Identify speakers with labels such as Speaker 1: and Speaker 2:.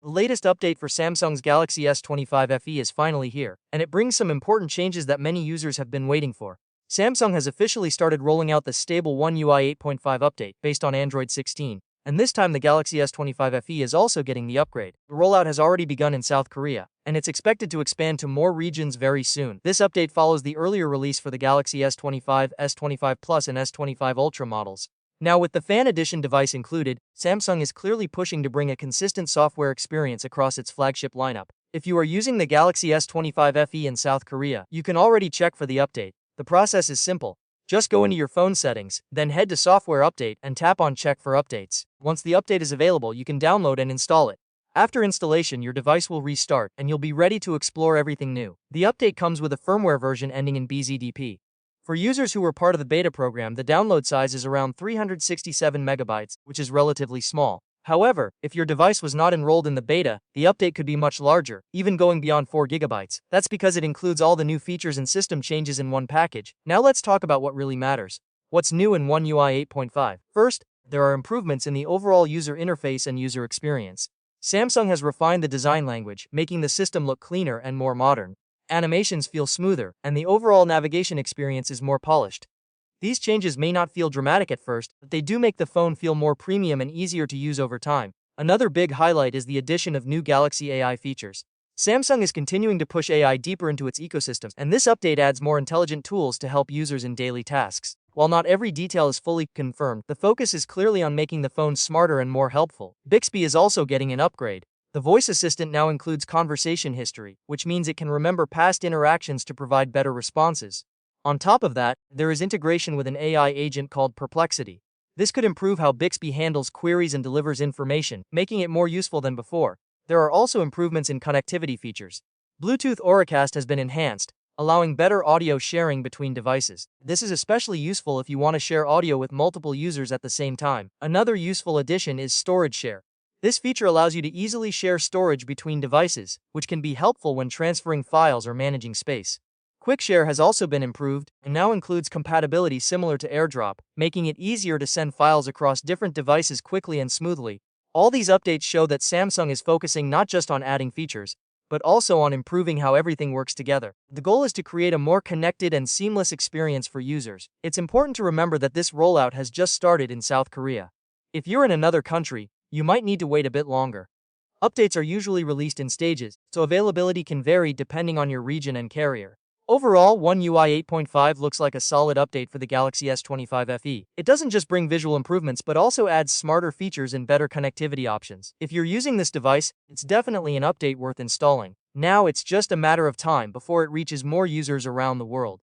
Speaker 1: The latest update for Samsung's Galaxy S25 FE is finally here, and it brings some important changes that many users have been waiting for. Samsung has officially started rolling out the stable One UI 8.5 update based on Android 16, and this time the Galaxy S25 FE is also getting the upgrade. The rollout has already begun in South Korea, and it's expected to expand to more regions very soon. This update follows the earlier release for the Galaxy S25, S25 Plus, and S25 Ultra models. Now, with the Fan Edition device included, Samsung is clearly pushing to bring a consistent software experience across its flagship lineup. If you are using the Galaxy S25 FE in South Korea, you can already check for the update. The process is simple. Just go into your phone settings, then head to Software Update and tap on Check for Updates. Once the update is available, you can download and install it. After installation, your device will restart, and you'll be ready to explore everything new. The update comes with a firmware version ending in BZDP. For users who were part of the beta program, the download size is around 367 megabytes, which is relatively small. However, if your device was not enrolled in the beta, the update could be much larger, even going beyond 4 gigabytes. That's because it includes all the new features and system changes in one package. Now let's talk about what really matters. What's new in One UI 8.5? First, there are improvements in the overall user interface and user experience. Samsung has refined the design language, making the system look cleaner and more modern. Animations feel smoother, and the overall navigation experience is more polished. These changes may not feel dramatic at first, but they do make the phone feel more premium and easier to use over time. Another big highlight is the addition of new Galaxy AI features. Samsung is continuing to push AI deeper into its ecosystem, and this update adds more intelligent tools to help users in daily tasks. While not every detail is fully confirmed, the focus is clearly on making the phone smarter and more helpful. Bixby is also getting an upgrade. The voice assistant now includes conversation history, which means it can remember past interactions to provide better responses. On top of that, there is integration with an AI agent called Perplexity. This could improve how Bixby handles queries and delivers information, making it more useful than before. There are also improvements in connectivity features. Bluetooth Auracast has been enhanced, allowing better audio sharing between devices. This is especially useful if you want to share audio with multiple users at the same time. Another useful addition is Storage Share. This feature allows you to easily share storage between devices, which can be helpful when transferring files or managing space. Quick Share has also been improved and now includes compatibility similar to AirDrop, making it easier to send files across different devices quickly and smoothly. All these updates show that Samsung is focusing not just on adding features, but also on improving how everything works together. The goal is to create a more connected and seamless experience for users. It's important to remember that this rollout has just started in South Korea. If you're in another country, you might need to wait a bit longer. Updates are usually released in stages, so availability can vary depending on your region and carrier. Overall, One UI 8.5 looks like a solid update for the Galaxy S25 FE. It doesn't just bring visual improvements but also adds smarter features and better connectivity options. If you're using this device, it's definitely an update worth installing. Now it's just a matter of time before it reaches more users around the world.